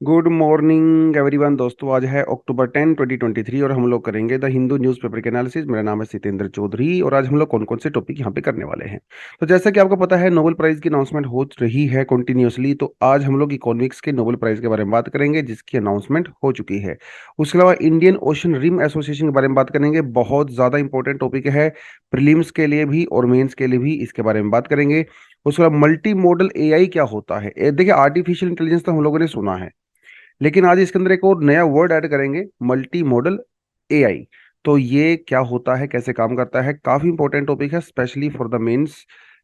Good morning everyone दोस्तों। आज है अक्टूबर 10 2023 और हम लोग करेंगे द हिंदू न्यूज़पेपर के एनालिसिस। मेरा नाम है सितेंद्र चौधरी और आज हम लोग कौन कौन से टॉपिक यहाँ पे करने वाले हैं। तो जैसा कि आपको पता है नोबेल प्राइज की अनाउंसमेंट हो रही है कंटिन्यूअसली, तो आज हम लोग इकोनॉमिक्स के नोबेल प्राइज के बारे में बात करेंगे जिसकी अनाउंसमेंट हो चुकी है। उसके अलावा इंडियन ओशन रिम एसोसिएशन के बारे में बात करेंगे, बहुत ज़्यादा इंपॉर्टेंट टॉपिक है प्रीलिम्स के लिए भी और मेंस के लिए भी, इसके बारे में बात करेंगे। उसके बाद मल्टी मॉडल एआई क्या होता है। देखिए, आर्टिफिशियल इंटेलिजेंस तो हम लोगों ने सुना है, लेकिन आज इसके अंदर एक और नया वर्ड ऐड करेंगे, मल्टी मॉडल एआई। तो ये क्या होता है, कैसे काम करता है, काफी इंपॉर्टेंट टॉपिक है स्पेशली फॉर द मेंस,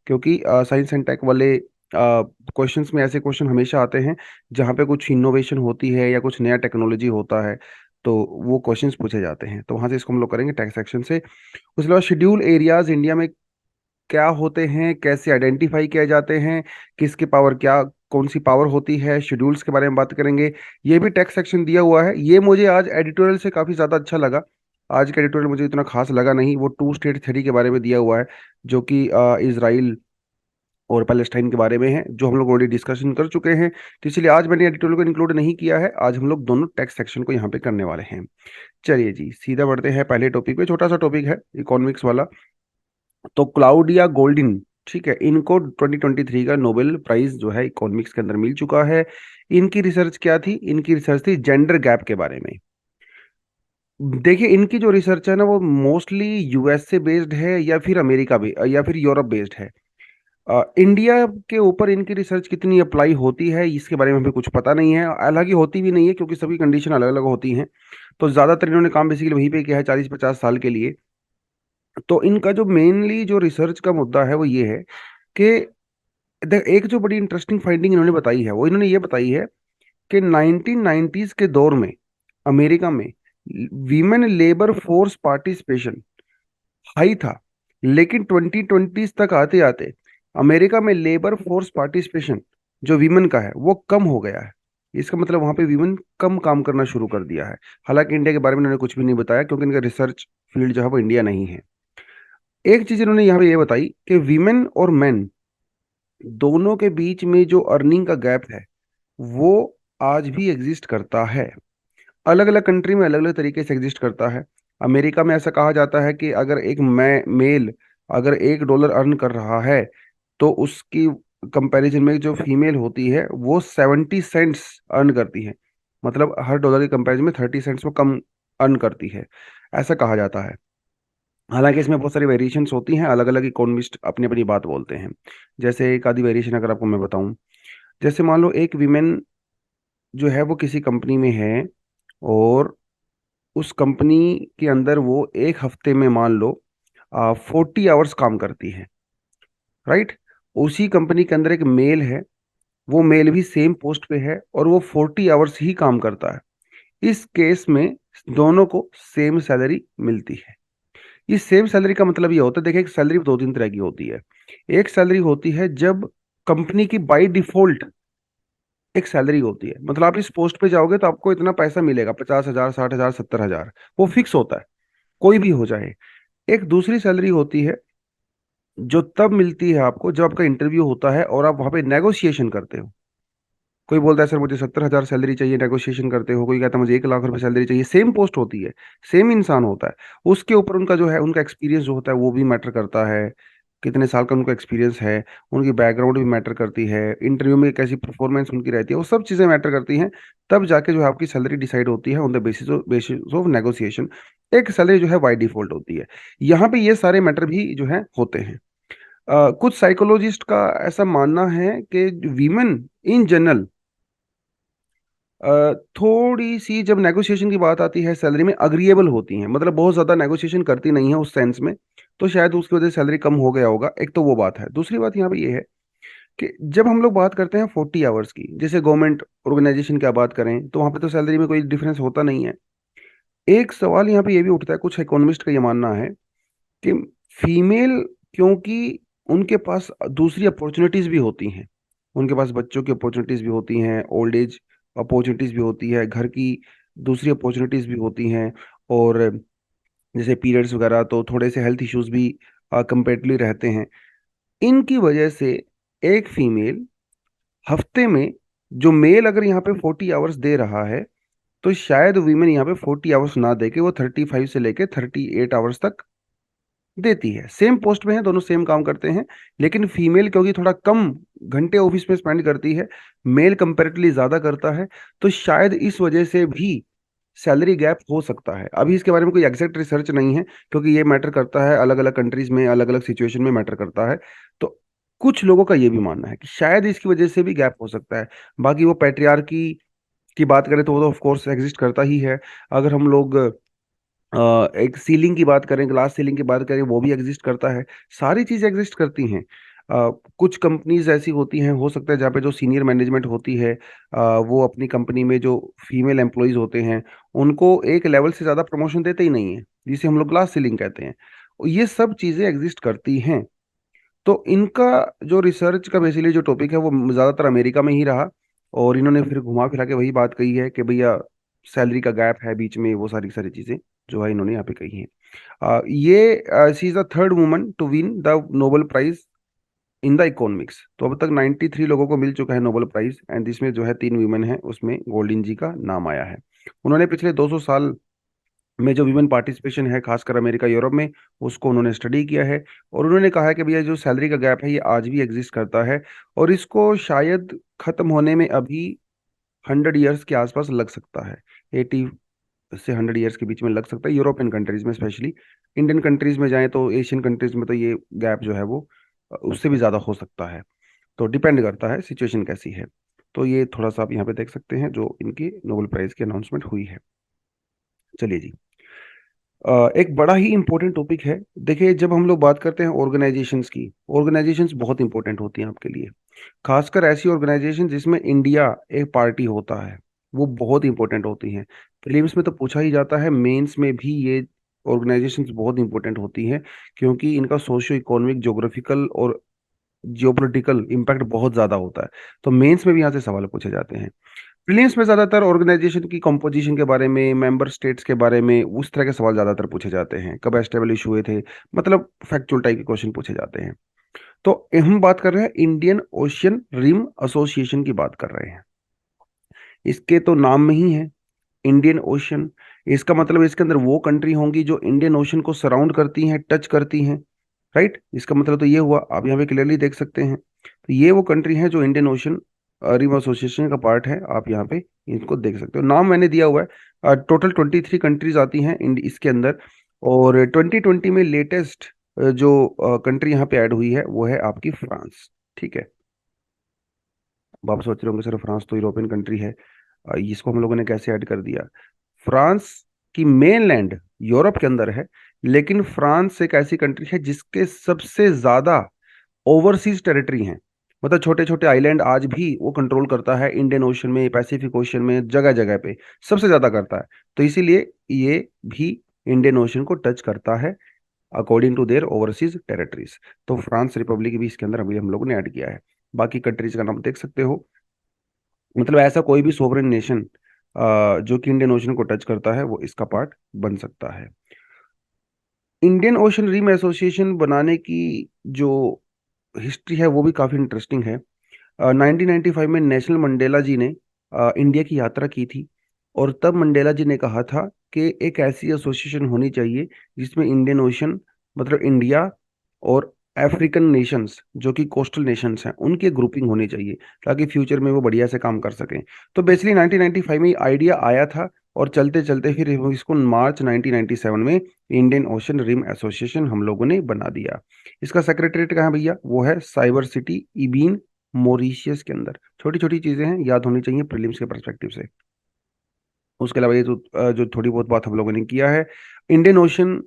क्योंकि साइंस एंड टेक वाले क्वेश्चंस में ऐसे क्वेश्चन हमेशा आते हैं जहाँ पे कुछ इनोवेशन होती है या कुछ नया टेक्नोलॉजी होता है, तो वो क्वेश्चंस पूछे जाते हैं। तो वहां से इसको हम लोग करेंगे टैक्स सेक्शन से। उसके अलावा शेड्यूल एरियाज इंडिया में क्या होते हैं, कैसे आइडेंटिफाई किए जाते हैं, किसकी पावर क्या, कौन सी पावर होती है, शेड्यूल्स के बारे में बात करेंगे। ये भी टेक्स्ट सेक्शन दिया हुआ है। ये मुझे आज एडिटोरियल से काफ़ी ज़्यादा अच्छा लगा। आज का एडिटोरियल मुझे इतना खास लगा नहीं, वो टू स्टेट थ्योरी के बारे में दिया हुआ है जो कि इसराइल और पैलेस्टाइन के बारे में है, जो हम लोग ऑलरेडी डिस्कशन कर चुके हैं। तो इसलिए आज मैंने एडिटोरियल को इंक्लूड नहीं किया है। आज हम लोग दोनों टेक्स्ट सेक्शन को यहाँ पे करने वाले हैं। चलिए जी, सीधा बढ़ते हैं पहले टॉपिक पे। छोटा सा टॉपिक है इकोनॉमिक्स वाला। तो क्लाउडिया गोल्डिन, ठीक है, इनको 2023 का नोबेल प्राइज जो है इकोनॉमिक्स के अंदर मिल चुका है। इनकी रिसर्च क्या थी? इनकी रिसर्च थी जेंडर गैप के बारे में। देखिए, इनकी जो रिसर्च है ना, वो मोस्टली यूएस से बेस्ड है या फिर अमेरिका भी या फिर यूरोप बेस्ड है। इंडिया के ऊपर इनकी रिसर्च कितनी अप्लाई होती है इसके बारे में हमें कुछ पता नहीं है, हालांकि होती भी नहीं है क्योंकि सभी कंडीशन अलग अलग होती हैं। तो ज़्यादातर इन्होंने काम बेसिकली वहीं पे किया है 40-50 साल के लिए। तो इनका जो मेनली जो रिसर्च का मुद्दा है वो ये है कि एक जो बड़ी इंटरेस्टिंग फाइंडिंग इन्होंने बताई है, वो इन्होंने ये बताई है कि 1990s के दौर में अमेरिका में women labour force participation high था, लेकिन 2020 तक आते आते अमेरिका में लेबर फोर्स पार्टिसिपेशन जो वीमेन का है वो कम हो गया है। इसका मतलब वहां पे वीमेन कम काम करना शुरू कर दिया है। हालांकि इंडिया के बारे में इन्होंने कुछ भी नहीं बताया क्योंकि इनका रिसर्च फील्ड जो है वो इंडिया नहीं है। एक चीज इन्होंने यहाँ पे ये बताई कि वीमेन और मेन दोनों के बीच में जो अर्निंग का गैप है वो आज भी एग्जिस्ट करता है। अलग अलग कंट्री में अलग अलग तरीके से एग्जिस्ट करता है। अमेरिका में ऐसा कहा जाता है कि अगर एक मेल अगर $1 अर्न कर रहा है तो उसकी कंपैरिजन में जो फीमेल होती है वो 70 सेंट्स अर्न करती है। मतलब हर डॉलर के कंपैरिजन में 30 सेंट्स वो कम अर्न करती है, ऐसा कहा जाता है। हालांकि इसमें बहुत सारी वेरिएशंस होती हैं, अलग अलग इकोनॉमिस्ट अपनी अपनी बात बोलते हैं। जैसे एक आधी वेरिएशन अगर आपको मैं बताऊं, जैसे मान लो एक वीमेन जो है वो किसी कंपनी में है और उस कंपनी के अंदर वो एक हफ्ते में मान लो 40 आवर्स काम करती है, राइट। उसी कंपनी के अंदर एक मेल है, वो मेल भी सेम पोस्ट पे है और वो 40 आवर्स ही काम करता है। इस केस में दोनों को सेम सैलरी मिलती है। ये सेम सैलरी का मतलब ये होता है, देखिए एक सैलरी दो तीन तरह की होती है। एक सैलरी होती है जब कंपनी की बाय डिफॉल्ट एक सैलरी होती है, मतलब आप इस पोस्ट पे जाओगे तो आपको इतना पैसा मिलेगा, 50,000, 60,000, 70,000, वो फिक्स होता है, कोई भी हो जाए। एक दूसरी सैलरी होती है जो तब मिलती है आपको जब आपका इंटरव्यू होता है और आप वहां पे नेगोशिएशन करते हो। कोई बोलता है सर मुझे 70,000 सैलरी चाहिए, नेगोशिएशन करते हो। कोई कहता है मुझे 1 लाख रुपए सैलरी चाहिए, सेम पोस्ट होती है, सेम इंसान होता है। उसके ऊपर उनका जो है उनका एक्सपीरियंस जो होता है वो भी मैटर करता है, कितने साल का उनका एक्सपीरियंस है, उनकी बैकग्राउंड भी मैटर करती है, इंटरव्यू में कैसी परफॉर्मेंस उनकी रहती है, वो सब चीज़ें मैटर करती हैं। तब जाके जो है आपकी सैलरी डिसाइड होती है on the basis of negotiation. एक सैलरी जो है बाई डिफॉल्ट होती है। यहाँ पे ये सारे मैटर भी जो है होते हैं। कुछ साइकोलॉजिस्ट का ऐसा मानना है कि वीमेन इन जनरल थोड़ी सी जब नेगोशिएशन की बात आती है सैलरी में अग्रीएबल होती हैं, मतलब बहुत ज़्यादा नेगोशिएशन करती नहीं है उस सेंस में। तो शायद उसकी वजह से सैलरी कम हो गया होगा। एक तो वो बात है। दूसरी बात यहाँ पे ये है कि जब हम लोग बात करते हैं 40 आवर्स की, जैसे गवर्नमेंट ऑर्गेनाइजेशन की बात करें तो वहाँ पे तो सैलरी में कोई डिफरेंस होता नहीं है। एक सवाल यहाँ पे ये भी उठता है, कुछ इकोनॉमिस्ट का ये मानना है कि फीमेल, क्योंकि उनके पास दूसरी अपॉर्चुनिटीज भी होती हैं, उनके पास बच्चों की अपॉर्चुनिटीज भी होती हैं, ओल्ड एज अपॉर्चुनिटीज भी होती है, घर की दूसरी अपॉर्चुनिटीज भी होती हैं, और जैसे पीरियड्स वगैरह, तो थोड़े से हेल्थ इश्यूज भी कंपेरेटिवली रहते हैं। इनकी वजह से एक फीमेल हफ्ते में जो मेल अगर यहाँ पे 40 आवर्स दे रहा है, तो शायद वीमेन यहाँ पे 40 आवर्स ना दे के वो 35 से लेके 38 आवर्स तक देती है। सेम पोस्ट में है, दोनों सेम काम करते हैं, लेकिन फीमेल क्योंकि थोड़ा कम घंटे ऑफिस में स्पेंड करती है, मेल कंपेरेटिवली ज्यादा करता है, तो शायद इस वजह से भी सैलरी गैप हो सकता है। अभी इसके बारे में कोई एग्जैक्ट रिसर्च नहीं है, क्योंकि ये मैटर करता है अलग अलग कंट्रीज में, अलग अलग सिचुएशन में मैटर करता है। तो कुछ लोगों का ये भी मानना है कि शायद इसकी वजह से भी गैप हो सकता है। बाकी वो पैट्रियार्की की बात करें तो वो तो ऑफ कोर्स एग्जिस्ट करता ही है। अगर हम लोग एक सीलिंग की बात करें, ग्लास सीलिंग की बात करें, वो भी एग्जिस्ट करता है। सारी चीजें एग्जिस्ट करती हैं। कुछ कंपनीज ऐसी होती हैं, हो सकता है जहाँ पे जो सीनियर मैनेजमेंट होती है, वो अपनी कंपनी में जो फीमेल एम्प्लॉयज होते हैं उनको एक लेवल से ज़्यादा प्रमोशन देते ही नहीं है, जिसे हम लोग ग्लास सीलिंग कहते हैं। ये सब चीज़ें एग्जिस्ट करती हैं। तो इनका जो रिसर्च का बेसिकली जो टॉपिक है वो ज़्यादातर अमेरिका में ही रहा, और इन्होंने फिर घुमा फिरा के वही बात कही है कि भैया सैलरी का गैप है बीच में, वो सारी सारी चीज़ें जो है इन्होंने यहाँ पे कही हैं। ये she is the third woman to win the Nobel prize in the economics. तो अब तक 93 लोगों को मिल चुका है नोबेल प्राइज, एंड इसमें जो है 3 वीमेन है, उसमें गोल्डन जी का नाम आया है। उन्होंने पिछले 200 साल में जो वीमेन पार्टिसिपेशन है, खासकर अमेरिका यूरोप में, उसको उन्होंने स्टडी किया है। और उन्होंने कहा है कि भैया जो सैलरी का गैप है ये आज भी एग्जिस्ट करता है, और इसको शायद खत्म होने में अभी 100 ईयर्स के आसपास लग सकता है। 80 से 100 ईयर्स के बीच में लग सकता है, यूरोपियन कंट्रीज में स्पेशली। इंडियन कंट्रीज में जाएं तो, एशियन कंट्रीज में तो ये गैप जो है वो उससे भी ज़्यादा हो सकता है। तो डिपेंड करता है सिचुएशन कैसी है। तो ये थोड़ा सा आप यहाँ पे देख सकते हैं जो इनकी नोबेल प्राइज की अनाउंसमेंट हुई है। चलिए जी, एक बड़ा ही इंपॉर्टेंट टॉपिक है। देखिए, जब हम लोग बात करते हैं ऑर्गेनाइजेशंस की, ऑर्गेनाइजेशंस बहुत इंपॉर्टेंट होती हैं आपके लिए। खासकर ऐसी ऑर्गेनाइजेशन जिसमें इंडिया एक पार्टी होता है, वो बहुत इंपॉर्टेंट होती हैं। प्रीलिम्स में तो पूछा ही जाता है, मेंस में भी ये ऑर्गेनाइजेशंस बहुत इंपॉर्टेंट होती हैं, क्योंकि इनका सोशियो इकोनॉमिक, ज्योग्राफिकल और जियोपॉलिटिकल इम्पैक्ट बहुत ज़्यादा होता है। तो मेंस में भी यहाँ से सवाल पूछे जाते हैं। प्रीलिम्स में ज़्यादातर ऑर्गेनाइजेशन की कंपोजिशन के बारे में, मेंबर स्टेट्स के बारे में, उस तरह के सवाल ज़्यादातर पूछे जाते हैं, कब एस्टेब्लिश हुए थे, मतलब फैक्चुअल टाइप के क्वेश्चन पूछे जाते हैं। तो हम बात कर रहे हैं इंडियन ओशियन रिम एसोसिएशन की बात कर रहे हैं। इसके तो नाम में ही है इंडियन ओशन। इसका मतलब इसके अंदर वो कंट्री होंगी जो इंडियन ओशन को सराउंड करती हैं, टच करती हैं, राइट। इसका मतलब तो ये हुआ, आप यहाँ पे क्लियरली देख सकते हैं। तो ये वो कंट्री हैं जो इंडियन ओशन रिम एसोसिएशन का पार्ट है। आप यहाँ पे इनको देख सकते हो, नाम मैंने दिया हुआ है। टोटल 23 कंट्रीज आती हैं इसके अंदर। और 2020 में लेटेस्ट जो कंट्री यहाँ पे ऐड हुई है वो है आपकी फ्रांस। ठीक है। अब आप सोच रहे होंगे सर फ्रांस तो यूरोपियन कंट्री है, इसको हम लोगों ने कैसे ऐड कर दिया। फ्रांस की मेन लैंड यूरोप के अंदर है, लेकिन फ्रांस एक ऐसी कंट्री है जिसके सबसे ज्यादा ओवरसीज टेरिटरी हैं। मतलब छोटे छोटे आइलैंड आज भी वो कंट्रोल करता है, इंडियन ओशन में, पैसिफिक ओशन में, जगह जगह पे सबसे ज्यादा करता है। तो इसीलिए ये भी इंडियन ओशन को टच करता है according to their overseas territories. तो फ्रांस रिपब्लिक भी इसके अंदर अभी हम लोगों ने ऐड किया है। बाकी कंट्रीज का नाम देख सकते हो। मतलब ऐसा कोई भी सोवरेन नेशन जो कि इंडियन ओशन को टच करता है वो इसका पार्ट बन सकता है। इंडियन ओशन रिम एसोसिएशन बनाने की जो हिस्ट्री है वो भी काफ़ी इंटरेस्टिंग है। 1995 में नेशनल मंडेला जी ने इंडिया की यात्रा की थी, और तब मंडेला जी ने कहा था कि एक ऐसी एसोसिएशन होनी चाहिए जिसमें इंडियन ओशन, मतलब इंडिया और अफ्रीकन नेशंस जो कि कोस्टल नेशंस हैं उनकी ग्रुपिंग होनी चाहिए, ताकि फ्यूचर में वो बढ़िया से काम कर सकें। तो बेसिकली 1995 में आइडिया आया था, और चलते चलते फिर इसको मार्च 1997 में इंडियन ओशन रिम एसोसिएशन हम लोगों ने बना दिया। इसका सेक्रेटरीट कहाँ है भैया, वो है साइबर सिटी इबीन, मॉरिशियस के अंदर। छोटी छोटी चीजें हैं, याद होनी चाहिए प्रीलिम्स के परस्पेक्टिव से। उसके अलावा ये जो थोड़ी बहुत बात हम लोगों ने किया है, इंडियन ओशन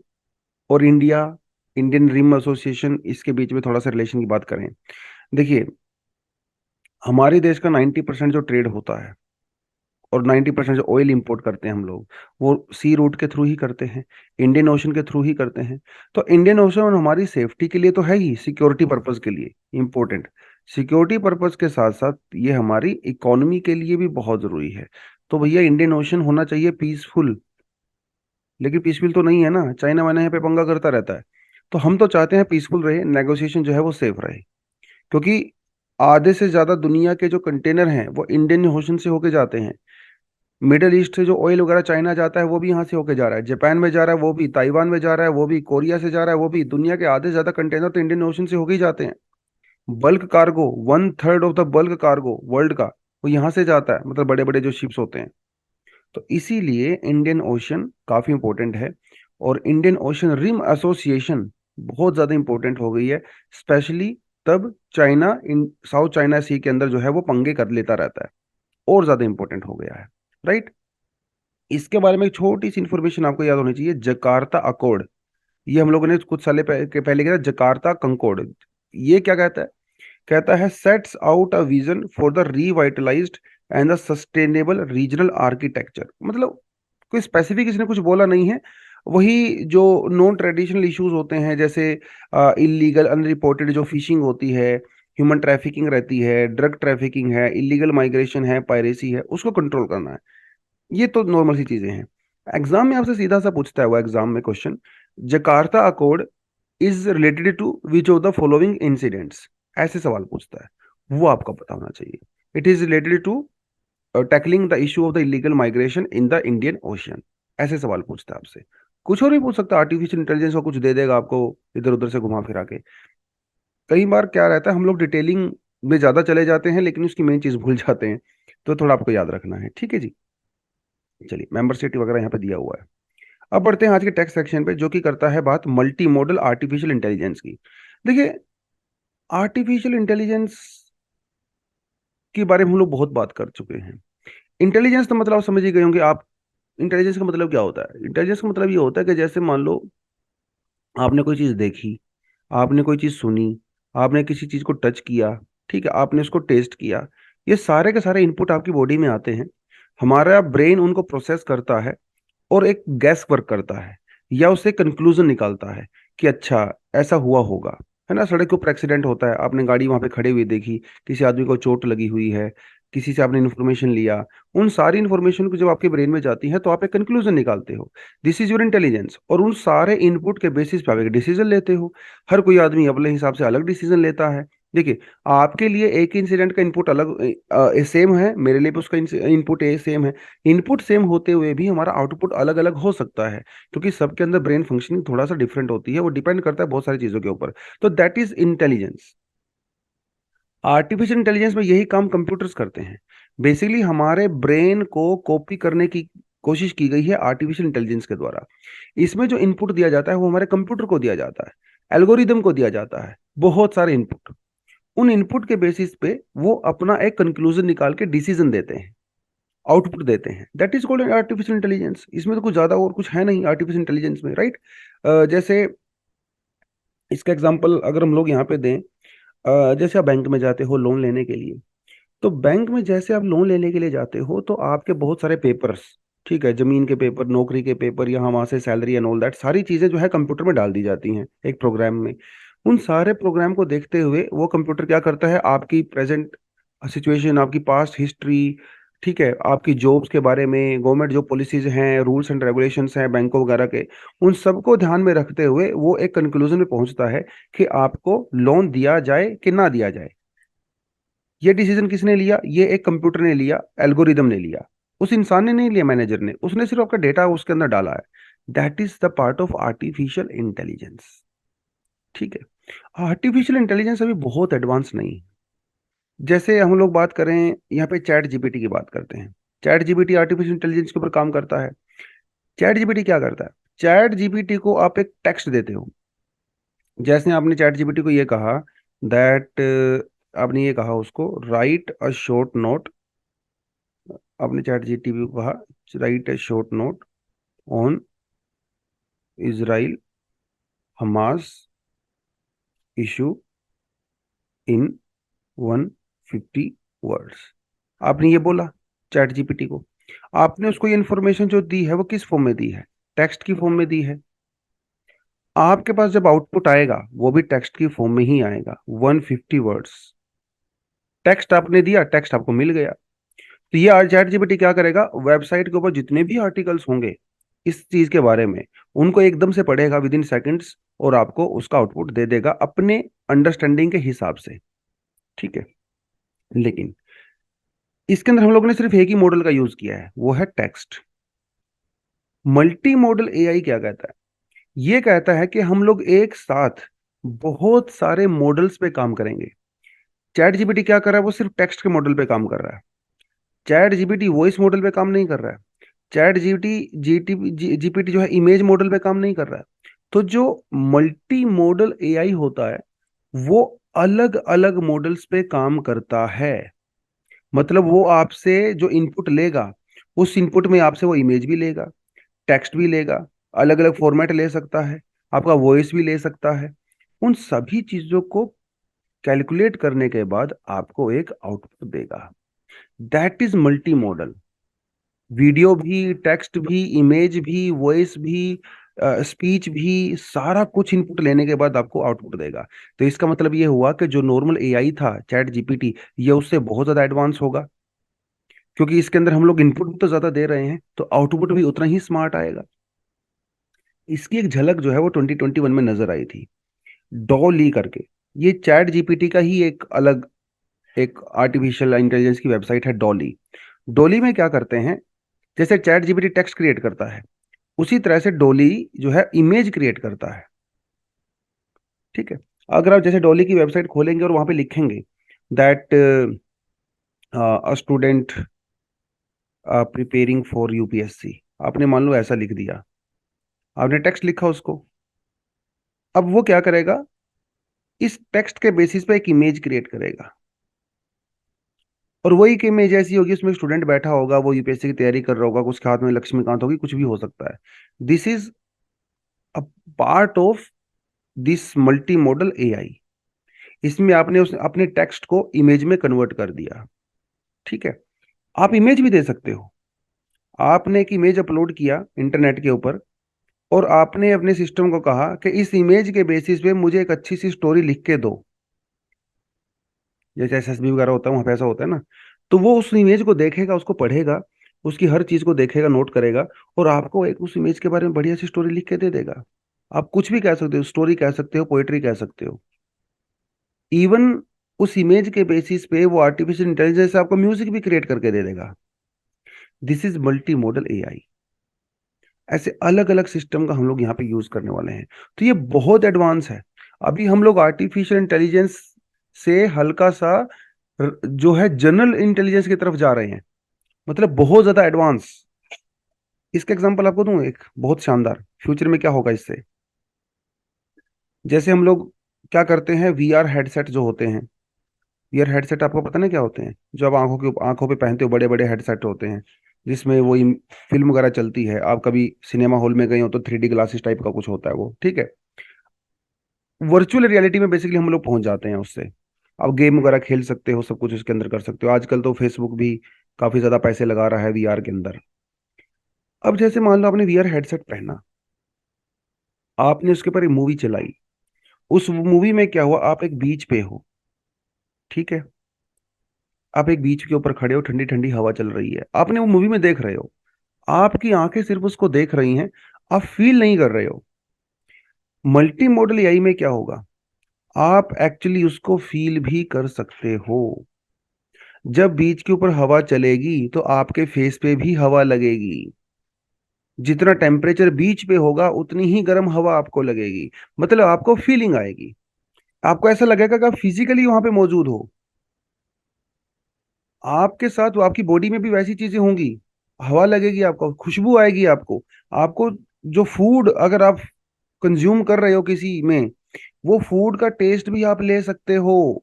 और इंडिया, इंडियन रिम एसोसिएशन, इसके बीच में थोड़ा सा रिलेशन की बात करें। देखिए, हमारे देश का 90% जो ट्रेड होता है, और 90% जो ऑयल इंपोर्ट करते हैं हम लोग, वो सी रूट के थ्रू ही करते हैं, इंडियन ओशन के थ्रू ही करते हैं। तो इंडियन ओशन हमारी सेफ्टी के लिए तो है ही, सिक्योरिटी पर्पज के लिए इंपॉर्टेंट। सिक्योरिटी पर्पज के साथ साथ ये हमारी इकोनॉमी के लिए भी बहुत जरूरी है। तो भैया इंडियन ओशन होना चाहिए पीसफुल, लेकिन पीसफुल तो नहीं है ना, चाइना वाइना यहाँ पे पंगा करता रहता है। तो हम तो चाहते हैं पीसफुल रहे, नेगोशिएशन जो है वो सेफ रहे। क्योंकि आधे से ज्यादा दुनिया के जो कंटेनर हैं वो इंडियन ओशन से होके जाते हैं। मिडिल ईस्ट से जो ऑयल वगैरह चाइना जाता है वो भी यहाँ से होके जा रहा है, जापान में जा रहा है वो भी, ताइवान में जा रहा है वो भी, कोरिया से जा रहा है वो भी। दुनिया के आधे से ज्यादा कंटेनर तो इंडियन ओशन से होके ही जाते हैं। Bulk cargo, 1/3 of the bulk cargo world का वो यहाँ से जाता है, मतलब बड़े बड़े जो शिप्स होते हैं। तो इसीलिए इंडियन ओशन काफी इंपॉर्टेंट है। और इंडियन ओशन रिम एसोसिएशन बहुत ज्यादा इंपॉर्टेंट हो गई है, स्पेशली तब चाइना इन साउथ चाइना सी के अंदर जो है वो पंगे कर लेता रहता है, और ज्यादा इंपॉर्टेंट हो गया है। राइट। इसके बारे में एक छोटी सी इंफॉर्मेशन आपको याद होनी चाहिए, जकार्ता अकॉर्ड। ये हम लोगों ने कुछ साल पहले किया था, जकार्ता कंकॉर्ड। ये क्या कहता है? कहता है sets out a vision for the revitalised and the sustainable regional architecture. मतलब कोई स्पेसिफिक इसने कुछ बोला नहीं है, वही जो नॉन ट्रेडिशनल इश्यूज होते हैं, जैसे इलीगल अनरिपोर्टेड जो फिशिंग होती है, ह्यूमन ट्रैफिकिंग रहती है, ड्रग ट्रैफिकिंग है, इलीगल माइग्रेशन है, पायरेसी है, उसको कंट्रोल करना है। ये तो नॉर्मल सी चीजें हैं। एग्जाम में आपसे सीधा सा पूछता है वो एग्जाम में question, Jakarta accord is related to which of the following incidents, ऐसे सवाल पूछता है, वो आपका पता होना चाहिए। It is related to tackling the issue of the illegal migration in the Indian Ocean. ऐसे सवाल पूछता है आपसे। कुछ और भी पूछ सकता है, आर्टिफिशियल इंटेलिजेंस का कुछ दे देगा आपको इधर उधर से घुमा फिरा के। कई बार क्या रहता है, हम लोग डिटेलिंग में ज्यादा चले जाते हैं लेकिन उसकी मेन चीज भूल जाते हैं, तो थोड़ा आपको याद रखना है। ठीक है जी। चलिए, मेंबर सिटी वगैरह यहाँ पे दिया हुआ है। अब बढ़ते हैं आज के टेक्स्ट सेक्शन पे, जो कि करता है बात मल्टी मॉडल आर्टिफिशियल इंटेलिजेंस की। देखिए, आर्टिफिशियल इंटेलिजेंस के बारे में हम लोग बहुत बात कर चुके हैं। इंटेलिजेंस का मतलब आप समझ ही गए होंगे आप। इंटेलिजेंस का मतलब क्या होता है? इंटेलिजेंस का मतलब ये होता है कि जैसे मान लो आपने कोई चीज देखी, आपने कोई चीज सुनी, आपने किसी चीज को टच किया, ठीक है, आपने उसको टेस्ट किया, ये सारे के सारे इनपुट आपकी बॉडी में आते हैं। हमारा ब्रेन उनको प्रोसेस करता है और एक गैस वर्क करता है, या उससे कंक्लूजन निकालता है कि अच्छा ऐसा हुआ होगा। है ना, सड़क के ऊपर एक्सीडेंट होता है, आपने गाड़ी वहां पे खड़ी हुई देखी, किसी आदमी को चोट लगी हुई है, किसी से आपने इन्फॉर्मेशन लिया, उन सारी इन्फॉर्मेशन को जब आपके ब्रेन में जाती है तो आप एक कंक्लूजन निकालते हो। This is your intelligence. और उन सारे इनपुट के बेसिस पे आप एक डिसीजन लेते हो। हर कोई आदमी अपने हिसाब से अलग डिसीजन लेता है। देखिए, आपके लिए एक इंसिडेंट का इनपुट अलग सेम है, मेरे लिए भी उसका इनपुट सेम है। इनपुट सेम होते हुए भी हमारा आउटपुट अलग अलग हो सकता है, क्योंकि सबके अंदर ब्रेन फंक्शनिंग थोड़ा सा डिफरेंट होती है, वो डिपेंड करता है बहुत सारी चीजों के ऊपर। तो that is intelligence. Artificial intelligence में यही काम कंप्यूटर्स करते हैं। बेसिकली हमारे ब्रेन को कॉपी करने की कोशिश की गई है आर्टिफिशियल इंटेलिजेंस के द्वारा। इसमें जो इनपुट दिया जाता है वो हमारे कंप्यूटर को दिया जाता है, एल्गोरिदम को दिया जाता है, बहुत सारे इनपुट। उन इनपुट के बेसिस पे वो अपना एक कंक्लूजन निकाल के डिसीजन देते हैं, आउटपुट देते हैं। That is called artificial intelligence. इसमें तो कुछ ज्यादा और कुछ है नहीं आर्टिफिशियल इंटेलिजेंस में, राइट। जैसे इसका एग्जांपल अगर हम लोग यहाँ पे दें, जैसे आप बैंक में जाते हो लोन लेने के लिए, तो बैंक में जैसे आप लोन लेने के लिए जाते हो तो आपके बहुत सारे पेपर्स, ठीक है, जमीन के पेपर, नौकरी के पेपर, यहाँ वहां से सैलरी एंड ऑल दैट, सारी चीजें जो है कंप्यूटर में डाल दी जाती हैं एक प्रोग्राम में। उन सारे प्रोग्राम को देखते हुए वो कंप्यूटर क्या करता है, आपकी प्रेजेंट सिचुएशन, आपकी पास्ट हिस्ट्री, ठीक है, आपकी जॉब्स के बारे में, गवर्नमेंट जो पॉलिसीज हैं, रूल्स एंड रेगुलेशंस हैं बैंकों वगैरह के, उन सबको ध्यान में रखते हुए वो एक कंक्लूजन में पहुंचता है कि आपको लोन दिया जाए कि ना दिया जाए। ये डिसीजन किसने लिया? ये एक कंप्यूटर ने लिया, एल्गोरिदम ने लिया। उस इंसान ने नहीं लिया, मैनेजर ने, उसने सिर्फ आपका डेटा उसके अंदर डाला है। That is the part of artificial intelligence. ठीक है। आर्टिफिशियल इंटेलिजेंस अभी बहुत एडवांस नहीं है। जैसे हम लोग बात करें, यहाँ पे चैट जीपीटी की बात करते हैं। चैट जीपीटी आर्टिफिशियल इंटेलिजेंस के ऊपर काम करता है। चैट जीपीटी क्या करता है? चैट जीपीटी को आप एक टेक्स्ट देते हो, जैसे आपने चैट जीपीटी को ये कहा दैट, आपने ये कहा उसको राइट अ शॉर्ट नोट, आपने चैट जीपीटी को कहा right A short note on Israel Hamas issue in 150 words. आपने ये बोला चैट जीपीटी को, आपने उसको ये इन्फॉर्मेशन जो दी है वो किस फॉर्म में दी है? टेक्स्ट की फॉर्म में दी है। आपके पास जब आउटपुट आएगा वो भी टेक्स्ट की फॉर्म में ही आएगा, 150 वर्ड्स। टेक्स्ट आपने दिया, टेक्स्ट आपको मिल गया। तो ये चैट जीपीटी क्या करेगा, वेबसाइट के ऊपर जितने भी आर्टिकल्स होंगे इस चीज के बारे में, उनको एकदम से पढ़ेगा विद इन सेकेंड्स, और आपको उसका आउटपुट दे देगा अपने अंडरस्टैंडिंग के हिसाब से। ठीक है। लेकिन इसके अंदर हम लोगों ने सिर्फ एक ही मॉडल का यूज किया है, वो है टेक्स्ट। मल्टी मॉडल एआई क्या कहता है? ये कहता है कि हम लोग एक साथ बहुत सारे मॉडल्स पे काम करेंगे। चैट जीपीटी क्या कर रहा है? वो सिर्फ टेक्स्ट के मॉडल पे काम कर रहा है। चैट जीपीटी वॉइस मॉडल पे काम नहीं कर रहा है। चैट जीपीटी जीपीटी जो है इमेज मॉडल पे काम नहीं कर रहा है। तो जो मल्टी मॉडल एआई होता है वो अलग अलग मॉडल्स पे काम करता है। मतलब वो आपसे जो इनपुट लेगा, उस इनपुट में आपसे वो इमेज भी लेगा, टेक्स्ट भी लेगा, अलग अलग फॉर्मेट ले सकता है, आपका वॉइस भी ले सकता है। उन सभी चीजों को कैलकुलेट करने के बाद आपको एक आउटपुट देगा। That is multi model. Video भी, टेक्स्ट भी, इमेज भी, वॉइस भी, स्पीच भी, सारा कुछ इनपुट लेने के बाद आपको आउटपुट देगा। तो इसका मतलब ये हुआ कि जो नॉर्मल एआई था चैट जीपीटी, ये उससे बहुत ज्यादा एडवांस होगा, क्योंकि इसके अंदर हम लोग इनपुट भी तो ज्यादा दे रहे हैं, तो आउटपुट भी उतना ही स्मार्ट आएगा। इसकी एक झलक जो है वो 2021 में नजर आई थी, डॉली करके। ये चैट जीपीटी का ही एक अलग एक आर्टिफिशियल इंटेलिजेंस की वेबसाइट है, डॉली। डॉली में क्या करते हैं, जैसे चैट जीपीटी टेक्स्ट क्रिएट करता है, उसी तरह से डॉली जो है इमेज क्रिएट करता है। ठीक है। अगर आप जैसे डॉली की वेबसाइट खोलेंगे और वहां पे लिखेंगे that a student preparing for UPSC, आपने मान लो ऐसा लिख दिया, आपने टेक्स्ट लिखा उसको, अब वो क्या करेगा, इस टेक्स्ट के बेसिस पे एक इमेज क्रिएट करेगा। और वही एक इमेज ऐसी होगी, उसमें स्टूडेंट बैठा होगा, वो यूपीएससी की तैयारी कर रहा होगा, उसके हाथ में लक्ष्मीकांत होगी, कुछ भी हो सकता है। This is a part of this multi modal AI. इसमें आपने उस अपने टेक्स्ट को इमेज में कन्वर्ट कर दिया। ठीक है। आप इमेज भी दे सकते हो। आपने एक इमेज अपलोड किया इंटरनेट के ऊपर, और आपने अपने सिस्टम को कहा कि इस इमेज के बेसिस पे मुझे एक अच्छी सी स्टोरी लिख के दो। जैसे एसएसबी वगैरह होता है, वहाँ पे ऐसा होता है ना। तो वो उस इमेज को देखेगा, उसको पढ़ेगा, उसकी हर चीज को देखेगा, नोट करेगा, और आपको एक उस इमेज के बारे में बढ़िया सी स्टोरी लिख के दे देगा। आप कुछ भी कह सकते हो, स्टोरी कह सकते हो, पोएट्री कह सकते हो। इवन उस इमेज के बेसिस पे वो आर्टिफिशियल इंटेलिजेंस से आपको म्यूजिक भी क्रिएट करके दे देगा। This is multi model AI. ऐसे अलग अलग सिस्टम का हम लोग यहाँ पे यूज करने वाले हैं। तो ये बहुत एडवांस है। अभी हम लोग आर्टिफिशियल इंटेलिजेंस से हल्का सा जो है जनरल इंटेलिजेंस की तरफ जा रहे हैं, मतलब बहुत ज्यादा एडवांस। इसका एग्जांपल आपको दूं एक बहुत शानदार, फ्यूचर में क्या होगा इससे। जैसे हम लोग क्या करते हैं, वीआर हेडसेट जो होते हैं, वीआर हेडसेट आपको पता ना क्या होते हैं? जो आप आंखों पे पहनते हो, बड़े बड़े हेडसेट होते हैं, जिसमें वो फिल्म वगैरह चलती है। आप कभी सिनेमा हॉल में गए हो तो 3D ग्लासेस टाइप का कुछ होता है वो, ठीक है। वर्चुअल रियलिटी में बेसिकली हम लोग पहुंच जाते हैं उससे। आप गेम वगैरह खेल सकते हो, सब कुछ उसके अंदर कर सकते हो। आजकल तो फेसबुक भी काफी ज्यादा पैसे लगा रहा है वीआर के अंदर। अब जैसे मान लो आपने वीआर हेडसेट पहना, आपने उसके ऊपर एक मूवी चलाई। उस मूवी में क्या हुआ, आप एक बीच पे हो, ठीक है। आप एक बीच के ऊपर खड़े हो, ठंडी ठंडी हवा चल रही है, आपने वो मूवी में देख रहे हो। आपकी आंखें सिर्फ उसको देख रही हैं, आप फील नहीं कर रहे हो। मल्टी मॉडल एआई में क्या होगा, आप एक्चुअली उसको फील भी कर सकते हो। जब बीच के ऊपर हवा चलेगी तो आपके फेस पे भी हवा लगेगी। जितना टेम्परेचर बीच पे होगा उतनी ही गर्म हवा आपको लगेगी। मतलब आपको फीलिंग आएगी, आपको ऐसा लगेगा कि आप फिजिकली वहां पे मौजूद हो। आपके साथ वो आपकी बॉडी में भी वैसी चीजें होंगी, हवा लगेगी, आपको खुशबू आएगी। आपको आपको जो फूड अगर आप कंज्यूम कर रहे हो किसी में, वो फूड का टेस्ट भी आप ले सकते हो।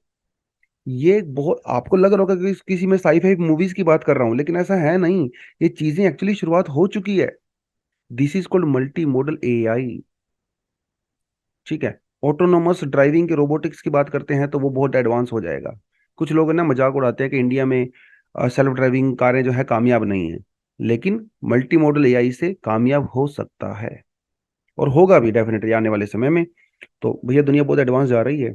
ये बहुत आपको लग रहा होगा कि किसी में साईफाई मूवीज की बात कर रहा हूं, लेकिन ऐसा है नहीं। ये चीजें एक्चुअली शुरुआत हो चुकी है। This is called multi modal AI. ठीक है। ऑटोनोमस ड्राइविंग के रोबोटिक्स की बात करते हैं तो वो बहुत एडवांस हो जाएगा। कुछ लोग ना मजाक उड़ाते हैं कि इंडिया में सेल्फ ड्राइविंग कारें जो है कामयाब नहीं है, लेकिन मल्टी मॉडल एआई से कामयाब हो सकता है, और होगा भी डेफिनेटली आने वाले समय में। तो भैया दुनिया बहुत एडवांस जा रही है।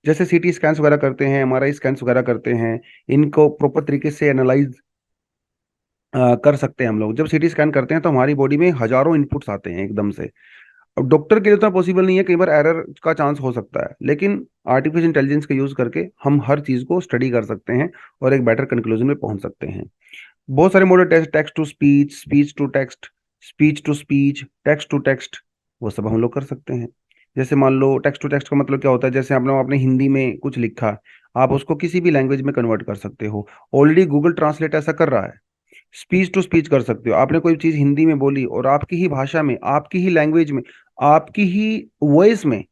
जैसे सीटी स्कैन्स वगैरह करते हैं, एमआरआई स्कैन्स वगैरह करते हैं, इनको प्रॉपर तरीके से एनालाइज कर सकते हैं हम लोग। जब सीटी स्कैन करते हैं तो हमारी बॉडी में हजारों इनपुट्स आते हैं एकदम से। अब डॉक्टर के लिए तो पॉसिबल नहीं है, कई बार एरर का चांस हो सकता है, लेकिन आर्टिफिशियल इंटेलिजेंस का यूज करके हम हर चीज को स्टडी कर सकते हैं और एक बेटर कंक्लूजन में पहुंच सकते हैं। बहुत सारे model, text text to speech, speech to text, speech to speech, text to text, वो सब हम लोग कर सकते हैं। जैसे मान लो टेक्स्ट टू टेक्स्ट का मतलब क्या होता है, जैसे आपने हिंदी में कुछ लिखा, आप उसको किसी भी लैंग्वेज में कन्वर्ट कर सकते हो। ऑलरेडी गूगल ट्रांसलेट ऐसा कर रहा है। स्पीच टू स्पीच कर सकते हो, आपने कोई चीज हिंदी में बोली और आपकी ही भाषा में, आपकी ही लैंग्वेज में, आपकी ही वॉइस में,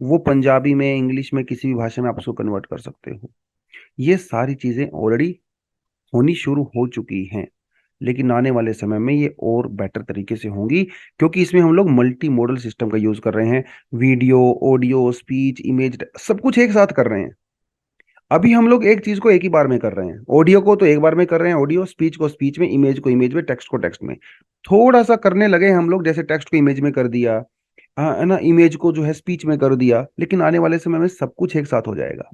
वो पंजाबी में, इंग्लिश में, किसी भी भाषा में आप उसको कन्वर्ट कर सकते हो। ये सारी चीजें ऑलरेडी होनी शुरू हो चुकी हैं, लेकिन आने वाले समय में ये और बेटर तरीके से होंगी, क्योंकि इसमें हम लोग मल्टी मॉडल सिस्टम का यूज कर रहे हैं। वीडियो, ऑडियो, स्पीच, इमेज, सब कुछ एक साथ कर रहे हैं। अभी हम लोग एक चीज को एक ही बार में कर रहे हैं, ऑडियो को तो एक बार में कर रहे हैं ऑडियो, स्पीच को स्पीच में, इमेज को इमेज में, टेक्स्ट को टेक्स्ट में। थोड़ा सा करने लगे हम लोग, जैसे टेक्स्ट को इमेज में कर दिया, हाँ है ना, इमेज को जो है स्पीच में कर दिया, लेकिन आने वाले समय में सब कुछ एक साथ हो जाएगा,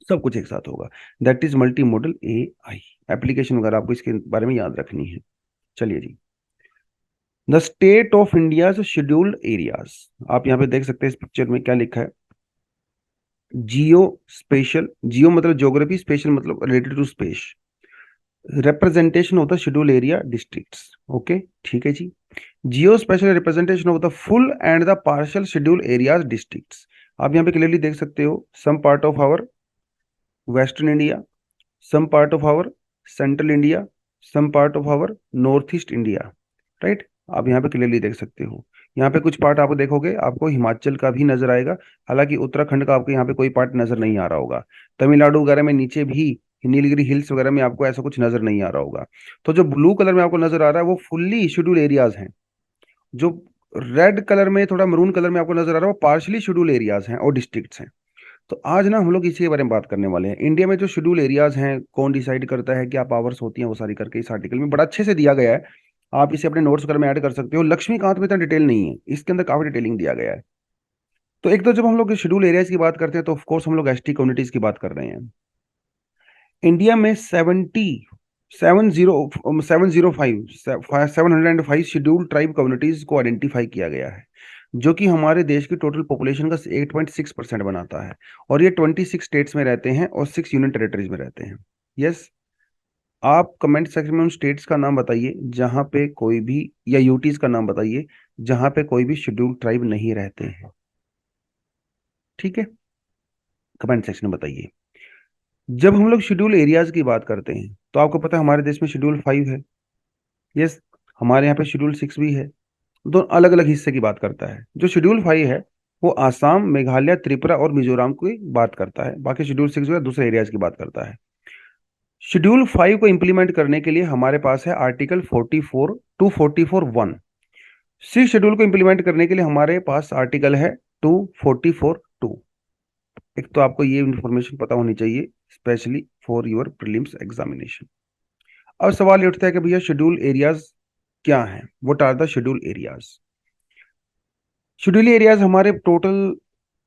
सब कुछ एक साथ होगा। That is multi model AI आई। एप्लीकेशन वगैरह आपको इसके बारे में याद रखनी है। चलिए जी, the state of India scheduled areas, आप यहाँ पे देख सकते हैं इस पिक्चर में क्या लिखा है। जियो स्पेशल, जियो मतलब ज्योग्राफी, स्पेशल मतलब related to space, representation of the schedule area districts. Okay, ठीक है जी। Geo special representation of the full and the partial schedule areas districts. आप यहाँ पे क्लियरली देख सकते हो, some part of our western India, some part of our central India, some part of our north east India, right. आप यहाँ पे clearly देख सकते हो। यहाँ पे कुछ पार्ट आप देखोगे, आपको हिमाचल का भी नजर आएगा, हालांकि उत्तराखंड का आपको यहाँ पे कोई पार्ट नजर नहीं आ रहा होगा। तमिलनाडु वगैरह में नीचे भी नीलगिरी हिल्स वगैरह में आपको ऐसा कुछ नजर नहीं आ रहा होगा। तो जो ब्लू कलर में आपको नजर आ रहा है वो फुल्ली शेड्यूल एरियाज हैं। जो रेड कलर में, थोड़ा मरून कलर में आपको नजर आ रहा है, वो पार्शली शेड्यूल एरियाज हैं और डिस्ट्रिक्ट्स हैं। तो आज ना हम लोग इसी के बारे में बात करने वाले हैं। इंडिया में जो शेड्यूल एरियाज हैं, कौन डिसाइड करता है, क्या पावर्स होती हैं, वो सारी करके इस आर्टिकल में बड़ा अच्छे से दिया गया है। आप इसे अपने नोट्स वगैरह में ऐड कर सकते हो। लक्ष्मीकांत में इतना डिटेल नहीं है, इसके अंदर काफी डिटेलिंग दिया गया है। तो एक तो जब हम लोग शेड्यूल एरियाज की बात करते हैं तो ऑफकोर्स हम लोग एसटी कम्युनिटीज की बात कर रहे हैं। इंडिया में 705 शेड्यूल ट्राइब कम्युनिटीज को आइडेंटिफाई किया गया है, जो कि हमारे देश की टोटल पॉपुलेशन का 8.6% बनाता है। और ये 26 स्टेट्स में रहते हैं और 6 यूनियन टेरिटरीज में रहते हैं। यस, आप कमेंट सेक्शन में उन स्टेट्स का नाम बताइए जहां पे कोई भी, या यूटीज का नाम बताइए जहां पे कोई भी शेड्यूल ट्राइब नहीं रहते हैं। ठीक है, कमेंट सेक्शन में बताइए। जब हम लोग शेड्यूल एरियाज की बात करते हैं तो आपको पता है हमारे देश में शेड्यूल 5 है। यस, हमारे यहाँ पे शेड्यूल 6 भी है। दो अलग अलग हिस्से की बात करता है। जो शेड्यूल 5 है वो आसाम, मेघालय, त्रिपुरा और मिजोरम की बात करता है। बाकी शेड्यूल 6 जो है दूसरे एरियाज की बात करता है। शेड्यूल 5 को इंप्लीमेंट करने के लिए हमारे पास है आर्टिकल 44(2)(44)(1)। सिक्स शेड्यूल को इंप्लीमेंट करने के लिए हमारे पास आर्टिकल है 244(2). एक तो आपको ये इंफॉर्मेशन पता होनी चाहिए, specially for your prelims examination. अब सवाल ये उठता है कि भैया शेड्यूल एरियाज क्या हैं, what are the schedule areas. Schedule areas हमारे टोटल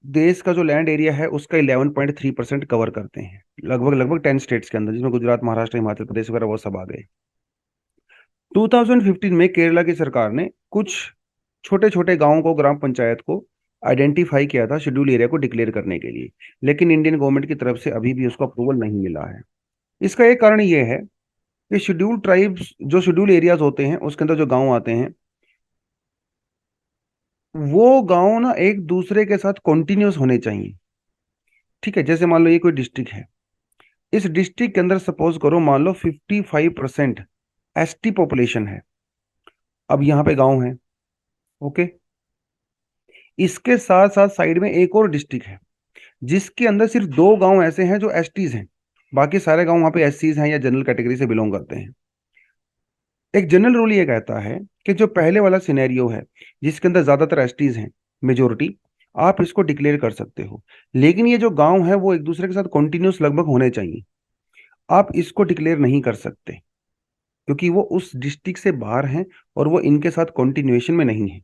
देश का जो लैंड एरिया है उसका 11.3% कवर करते हैं, लगभग लगभग 10 स्टेट्स के अंदर, जिसमें गुजरात, महाराष्ट्र, हिमाचल प्रदेश वगैरह वो सब आ गए। 2015 में केरला की सरकार ने कुछ छोटे छोटे गांवों को, ग्राम पंचायत को आइडेंटिफाई किया था शेड्यूल एरिया को डिक्लेयर करने के लिए, लेकिन इंडियन गवर्नमेंट की तरफ से अभी भी उसको अप्रूवल नहीं मिला है। इसका एक कारण ये है कि शेड्यूल ट्राइब्स, जो शेड्यूल एरियाज होते हैं उसके अंदर जो गांव आते हैं, वो गांव ना एक दूसरे के साथ कॉन्टिन्यूस होने चाहिए। ठीक है, जैसे मान लो ये कोई डिस्ट्रिक्ट है, इस डिस्ट्रिक्ट के अंदर सपोज करो मान लो 55% एसटी पॉपुलेशन है। अब यहाँ पे गांव है, ओके, इसके साथ साथ साइड में एक और डिस्ट्रिक्ट है जिसके अंदर सिर्फ 2 गांव ऐसे हैं जो एसटीज हैं, बाकी सारे गांव वहां पे एससीज हैं या जनरल कैटेगरी से बिलोंग करते हैं। एक जनरल रूल ये कहता है कि जो पहले वाला सिनेरियो है जिसके अंदर ज्यादातर एसटीज हैं, मेजोरिटी, आप इसको डिक्लेयर कर सकते हो। लेकिन ये जो गांव है वो एक दूसरे के साथ कॉन्टिन्यूस लगभग होने चाहिए, आप इसको डिक्लेयर नहीं कर सकते, क्योंकि वो उस डिस्ट्रिक्ट से बाहर हैं और वो इनके साथ कॉन्टिन्यूएशन में नहीं है।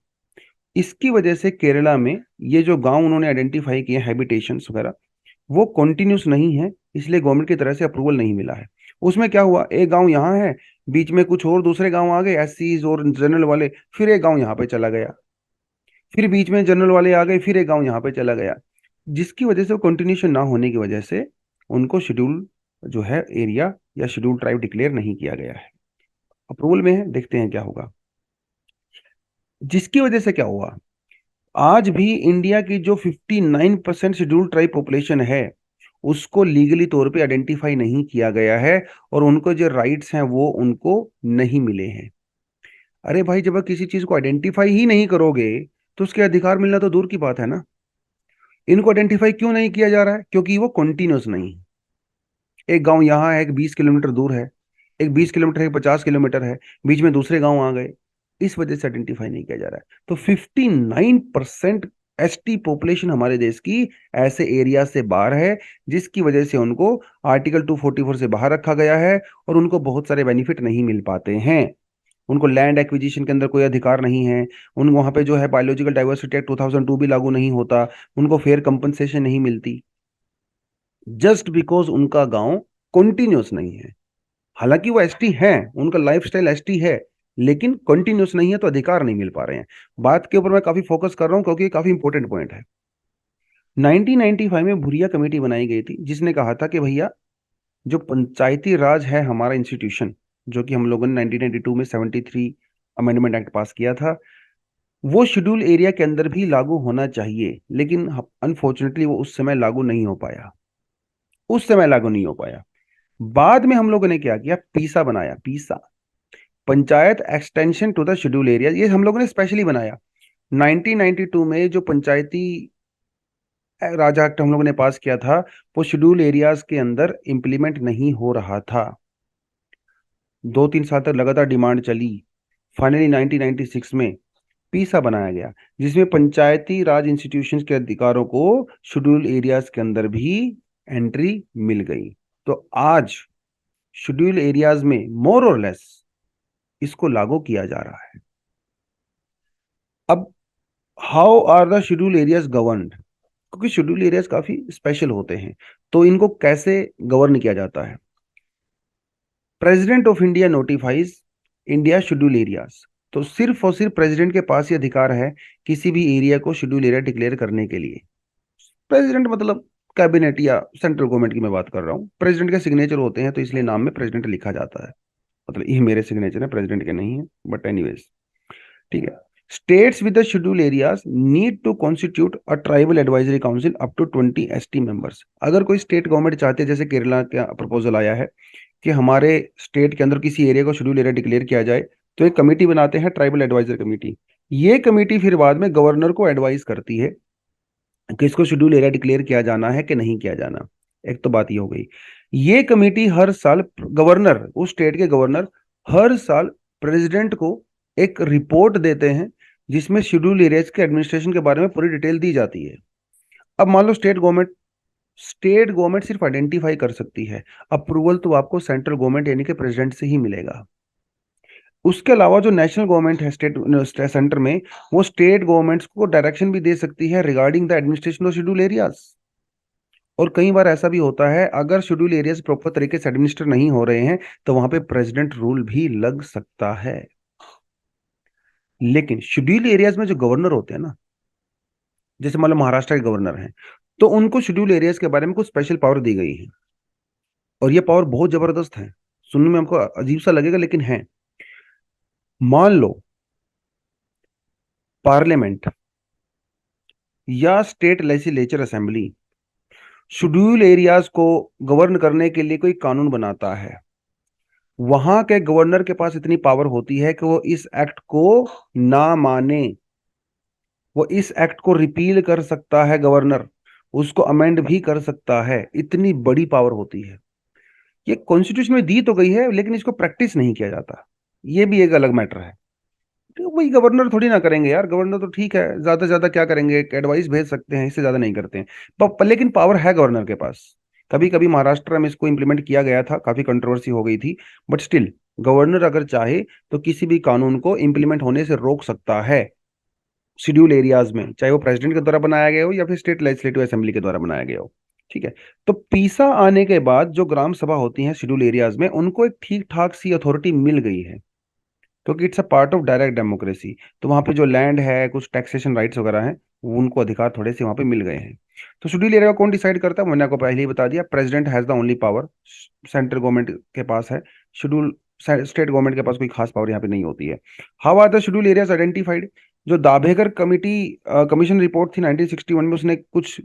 इसकी वजह से केरला में ये जो गांव उन्होंने आइडेंटिफाई किए हैबिटेशंस वगैरह, वो कॉन्टिन्यूस नहीं है, इसलिए गवर्नमेंट की तरह से अप्रूवल नहीं मिला है। उसमें क्या हुआ, एक गांव यहाँ है, बीच में कुछ और दूसरे गांव आ गए एससीज और जनरल वाले, फिर एक गांव यहाँ पे चला गया। फिर बीच में जनरल वाले आ गए, फिर एक गांव यहाँ पे चला गया, जिसकी वजह से कंटिन्यूशन ना होने की वजह से उनको शेड्यूल जो है एरिया या शेड्यूल ट्राइब डिक्लेयर नहीं किया गया है। अप्रूवल में है, देखते हैं क्या होगा। जिसकी वजह से क्या हुआ, आज भी इंडिया की जो 59% शेड्यूल ट्राइब पॉपुलेशन है उसको लीगली तौर पे आइडेंटिफाई नहीं किया गया है, और उनको जो राइट्स हैं वो उनको नहीं मिले हैं। अरे भाई, जब आप किसी चीज को आइडेंटिफाई ही नहीं करोगे तो उसके अधिकार मिलना तो दूर की बात है ना। इनको आइडेंटिफाई क्यों नहीं किया जा रहा है? क्योंकि वो कंटिन्यूस नहीं है। एक गांव यहाँ है, एक 20 किलोमीटर दूर है, एक 20 किलोमीटर है, 50 किलोमीटर है, बीच में दूसरे गांव आ गए, इस वजह से आइडेंटिफाई नहीं किया जा रहा है। तो 59% एसटी पॉपुलेशन हमारे देश की ऐसे एरिया से बाहर है, जिसकी वजह से उनको आर्टिकल 244 से बाहर रखा गया है, और उनको बहुत सारे बेनिफिट नहीं मिल पाते हैं। उनको लैंड एक्विजिशन के अंदर कोई अधिकार नहीं है, उन वहां पे जो है बायोलॉजिकल डाइवर्सिटी एक्ट 2002 भी लागू नहीं होता, उनको फेयर कंपनसेशन नहीं मिलती, जस्ट बिकॉज उनका गांव कॉन्टिन्यूस नहीं है। हालांकि वो एसटी हैं, उनका लाइफस्टाइल एसटी है, लेकिन कंटिन्यूस नहीं है, तो अधिकार नहीं मिल पा रहे हैं। बात के ऊपर मैं काफी फोकस कर रहा हूं क्योंकि ये काफी इंपॉर्टेंट पॉइंट है। 1995 में भुरिया कमेटी बनाई गई थी, जिसने कहा था कि भैया, जो पंचायती राज है हमारा इंस्टीट्यूशन, जो कि हम लोगों ने 1992 में 73 अमेंडमेंट एक्ट पास किया था, वो शेड्यूल एरिया के अंदर भी लागू होना चाहिए, लेकिन अनफॉर्चुनेटली वो उस समय लागू नहीं हो पाया। उस समय लागू नहीं हो पाया। बाद में हम लोगों ने क्या किया, पीसा बनाया, PESA, panchayat extension to the schedule area. ये हम लोगों ने स्पेशली बनाया। 1992 में जो पंचायती राज एक्ट हम लोगों ने पास किया था, वो शेड्यूल एरियाज के अंदर इंप्लीमेंट नहीं हो रहा था। 2-3 साल तक लगातार डिमांड चली। फाइनली 1996 में पीसा बनाया गया, जिसमें पंचायती राज इंस्टीट्यूशंस के अधिकारों को शेड्यूल एरियाज के अंदर भी एंट्री मिल गई। तो आज शेड्यूल एरियाज में मोर और लेस इसको लागू किया जा रहा है। अब how are the schedule areas governed? क्योंकि शेड्यूल एरियाज काफी स्पेशल होते हैं, तो इनको कैसे गवर्न किया जाता है? President of India notifies India schedule areas. तो सिर्फ और सिर्फ प्रेसिडेंट के पास ही अधिकार है किसी भी एरिया को शेड्यूल एरिया डिक्लेयर करने के लिए। प्रेसिडेंट मतलब कैबिनेट या सेंट्रल गवर्नमेंट की मैं बात कर रहा हूँ। प्रेसिडेंट के सिग्नेचर होते हैं, तो इसलिए नाम में प्रेसिडेंट लिखा जाता है। मतलब ये मेरे सिग्नेचर है, प्रेसिडेंट के नहीं है, बट एनीवेज, ठीक है। States with the schedule areas need to constitute a tribal advisory council up to 20 ST members. अगर कोई स्टेट गवर्नमेंट चाहती है, जैसे केरला का प्रपोजल आया है कि हमारे स्टेट के अंदर किसी एरिया को शेड्यूल एरिया डिक्लेयर किया जाए, तो एक कमेटी बनाते हैं, ट्राइबल एडवाइजर कमेटी। ये कमेटी फिर बाद में गवर्नर को एडवाइस करती है कि इसको शेड्यूल एरिया डिक्लेयर किया जाना है कि नहीं किया जाना। एक तो बात ये हो गई। ये कमेटी हर साल गवर्नर, उस स्टेट के गवर्नर हर साल प्रेसिडेंट को एक रिपोर्ट देते हैं, जिसमें शेड्यूल एरियाज के एडमिनिस्ट्रेशन के बारे में पूरी डिटेल दी जाती है। अब मान लो स्टेट गवर्नमेंट सिर्फ आइडेंटिफाई कर सकती है, अप्रूवल तो आपको सेंट्रल गवर्नमेंट यानी कि प्रेसिडेंट से ही मिलेगा। उसके अलावा जो नेशनल गवर्नमेंट है सेंटर में, वो स्टेट गवर्नमेंट्स को डायरेक्शन भी दे सकती है regarding the administration of schedule areas. और कई बार ऐसा भी होता है, अगर शेड्यूल एरियाज प्रॉपर तरीके से एडमिनिस्टर नहीं हो रहे हैं, तो वहां पे प्रेसिडेंट रूल भी लग सकता है। लेकिन शेड्यूल एरियाज में जो गवर्नर होते हैं ना, जैसे मान लो महाराष्ट्र के गवर्नर हैं, तो उनको शेड्यूल एरियाज के बारे में कुछ स्पेशल पावर दी गई है, और ये पावर बहुत जबरदस्त है। सुनने में हमको अजीब सा लगेगा, लेकिन है। मान लो पार्लियामेंट या state legislature assembly schedule areas को गवर्न करने के लिए कोई कानून बनाता है, वहां के गवर्नर के पास इतनी पावर होती है कि वो इस एक्ट को ना माने, वो इस एक्ट को रिपील कर सकता है गवर्नर, उसको अमेंड भी कर सकता है। इतनी बड़ी पावर होती है। ये कॉन्स्टिट्यूशन में दी तो गई है, लेकिन इसको प्रैक्टिस नहीं किया जाता। ये भी एक अलग मैटर है। तो वही गवर्नर थोड़ी ना करेंगे यार, गवर्नर तो ठीक है, ज्यादा से ज्यादा क्या करेंगे, एक एडवाइस भेज सकते हैं, इससे ज्यादा नहीं करते हैं। लेकिन पावर है गवर्नर के पास। कभी कभी महाराष्ट्र में इसको इंप्लीमेंट किया गया था, काफी कंट्रोवर्सी हो गई थी, बट स्टिल गवर्नर अगर चाहे तो किसी भी कानून को इंप्लीमेंट होने से रोक सकता है शेड्यूल एरियाज में, चाहे वो प्रेसिडेंट के द्वारा बनाया गया हो या फिर स्टेट लेजिस्लेटिव असेंबली के द्वारा बनाया गया हो। ठीक है। तो पीसा आने के बाद जो ग्राम सभा होती है शेड्यूल एरियाज में, उनको एक ठीक ठाक सी अथॉरिटी मिल गई है। क्योंकि it's a part of direct democracy. तो वहाँ पे जो लैंड है, कुछ टैक्सेशन राइट्स वगैरह हैं, वो उनको अधिकार थोड़े से वहाँ पे मिल गए हैं। तो शेड्यूल एरिया कौन डिसाइड करता है? मैंने आपको पहले ही बता दिया, president has the only power. Central government के पास है शेड्यूल, स्टेट गवर्नमेंट के पास कोई खास पावर यहाँ पे नहीं होती है। How are the schedule areas identified? जो दाभेकर कमिटी कमीशन रिपोर्ट थी 1961 में, उसने कुछ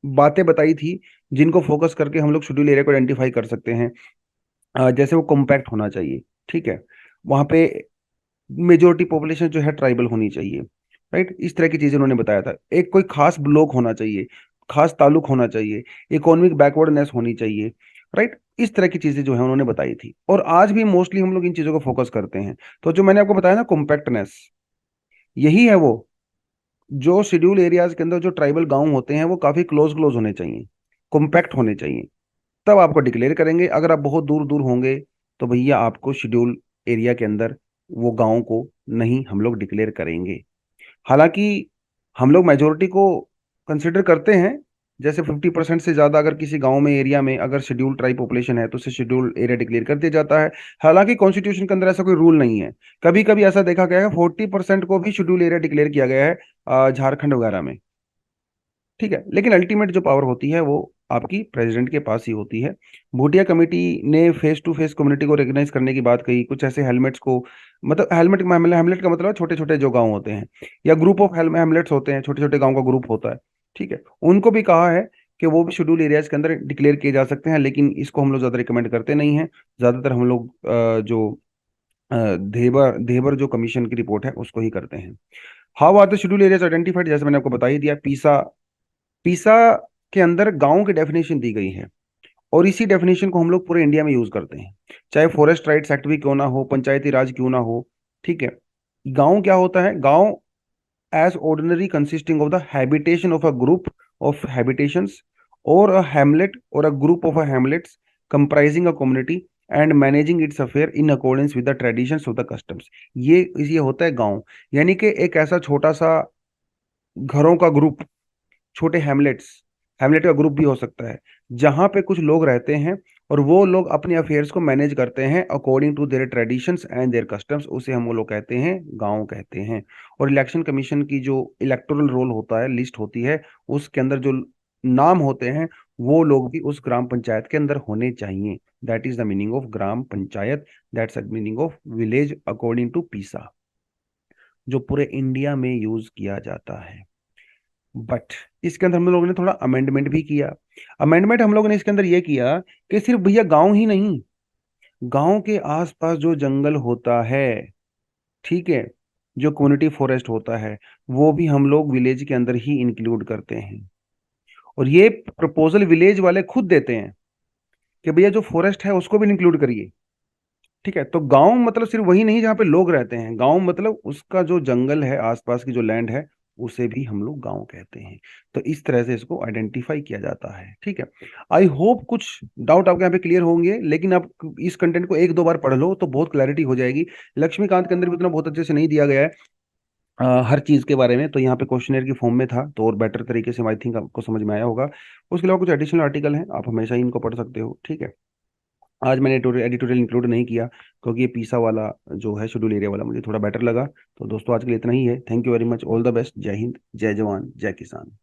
बातें बताई थी जिनको फोकस करके हम लोग शेड्यूल एरिया को आइडेंटिफाई कर सकते हैं। जैसे वो कॉम्पैक्ट होना चाहिए, ठीक है, वहां पे मेजोरिटी पॉपुलेशन जो है ट्राइबल होनी चाहिए, राइट, इस तरह की चीजें उन्होंने बताया था। एक कोई खास ब्लॉक होना चाहिए, खास ताल्लुक होना चाहिए, इकोनॉमिक बैकवर्डनेस होनी चाहिए, राइट, इस तरह की चीजें जो है उन्होंने बताई थी। और आज भी मोस्टली हम लोग इन चीजों को फोकस करते हैं। तो जो मैंने आपको बताया ना कॉम्पैक्टनेस, यही है वो। जो शेड्यूल एरियाज के अंदर जो ट्राइबल गांव होते हैं वो काफी क्लोज क्लोज होने चाहिए, कॉम्पैक्ट होने चाहिए, तब आपको डिक्लेयर करेंगे। अगर आप बहुत दूर दूर होंगे तो भैया आपको शेड्यूल एरिया के अंदर वो गांव को नहीं हम लोग डिक्लेयर करेंगे। हालांकि हम लोग मेजोरिटी को कंसिडर करते हैं। जैसे 50% से ज्यादा अगर किसी गांव में, एरिया में अगर शेड्यूल ट्राइब पॉपुलेशन है तो उसे शेड्यूल एरिया डिक्लेयर कर दिया जाता है। हालांकि कॉन्स्टिट्यूशन के अंदर ऐसा कोई रूल नहीं है। कभी कभी ऐसा देखा गया है 40% को भी शेड्यूल एरिया डिक्लेयर किया गया है झारखंड वगैरह में, ठीक है। लेकिन अल्टीमेट जो पावर होती है वो आपकी प्रेसिडेंट के पास ही होती है। भूटिया कमेटी ने फेस टू फेस कम्युनिटी को रिकॉग्नाइज करने की बात कही। कुछ ऐसे हेलमेट्स को, मतलब हेलमेट, हेमलेट का मतलब छोटे छोटे जो गांव होते हैं या ग्रुप ऑफ हेमलेट्स होते हैं, छोटे छोटे गांव का ग्रुप होता है, ठीक है, उनको भी कहा है कि वो भी शेड्यूल एरियाज के अंदर डिक्लेयर किए जा सकते हैं। लेकिन इसको हम लोग ज्यादा रिकमेंड करते नहीं हैं। ज्यादातर हम लोग जो धेबर धेबर जो कमीशन की रिपोर्ट है उसको ही करते हैं। How are the schedule areas identified? जैसे मैंने आपको बता ही दिया, पीसा पीसा के अंदर गांव की डेफिनेशन दी गई है। और इसी डेफिनेशन को हम लोग पूरे इंडिया में यूज करते हैं, चाहे फॉरेस्ट राइट्स एक्ट भी क्यों ना हो, पंचायती राज क्यों ना हो, ठीक है। गांव क्या होता है? गांव as ordinary consisting of the habitation of a group of habitations or a hamlet or a group of a hamlets comprising a community and managing its affair in accordance with the traditions of the customs. ये होता है गांव। यानी कि एक ऐसा छोटा सा घरों का ग्रुप, छोटे हेमलेट्स, हेमलेट का ग्रुप भी हो सकता है, जहां पे कुछ लोग रहते हैं और वो लोग अपने अफेयर्स को मैनेज करते हैं according to their traditions and their customs. उसे हम वो लोग कहते हैं गांव कहते हैं। और इलेक्शन कमीशन की जो इलेक्टोरल रोल होता है, लिस्ट होती है, उसके अंदर जो नाम होते हैं वो लोग भी उस ग्राम पंचायत के अंदर होने चाहिए। That is the meaning of gram panchayat, that's the meaning of village according to PESA, जो पूरे इंडिया में यूज किया जाता है। बट इसके अंदर हम लोगों ने थोड़ा अमेंडमेंट भी किया। अमेंडमेंट हम लोगों ने इसके अंदर ये किया कि सिर्फ भैया गांव ही नहीं, गांव के आसपास जो जंगल होता है, ठीक है, जो कम्युनिटी फॉरेस्ट होता है, वो भी हम लोग विलेज के अंदर ही इंक्लूड करते हैं। और ये प्रपोजल विलेज वाले खुद देते हैं कि भैया जो फॉरेस्ट है उसको भी इंक्लूड करिए, ठीक है। तो गांव मतलब सिर्फ वही नहीं जहाँ पे लोग रहते हैं, गांव मतलब उसका जो जंगल है, आसपास की जो लैंड है, उसे भी हम लोग गांव कहते हैं। तो इस तरह से इसको आइडेंटिफाई किया जाता है, ठीक है। आई होप कुछ डाउट आपके यहाँ पे क्लियर होंगे, लेकिन आप इस कंटेंट को एक दो बार पढ़ लो तो बहुत क्लैरिटी हो जाएगी। लक्ष्मीकांत के अंदर भी उतना बहुत अच्छे से नहीं दिया गया है हर चीज के बारे में, तो यहाँ पे क्वेश्चनर की फॉर्म में था तो और बेटर तरीके से आई थिंक आपको समझ में आया होगा। उसके अलावा कुछ एडिशनल आर्टिकल हैं, आप हमेशा ही इनको पढ़ सकते हो, ठीक है। आज मैंने एडिटोरियल इंक्लूड नहीं किया क्योंकि ये पीसा वाला जो है शेड्यूल एरिया वाला मुझे थोड़ा बेटर लगा। तो दोस्तों आज के लिए इतना ही है। Thank you very much, all the best, जय हिंद, जय जवान, जय किसान।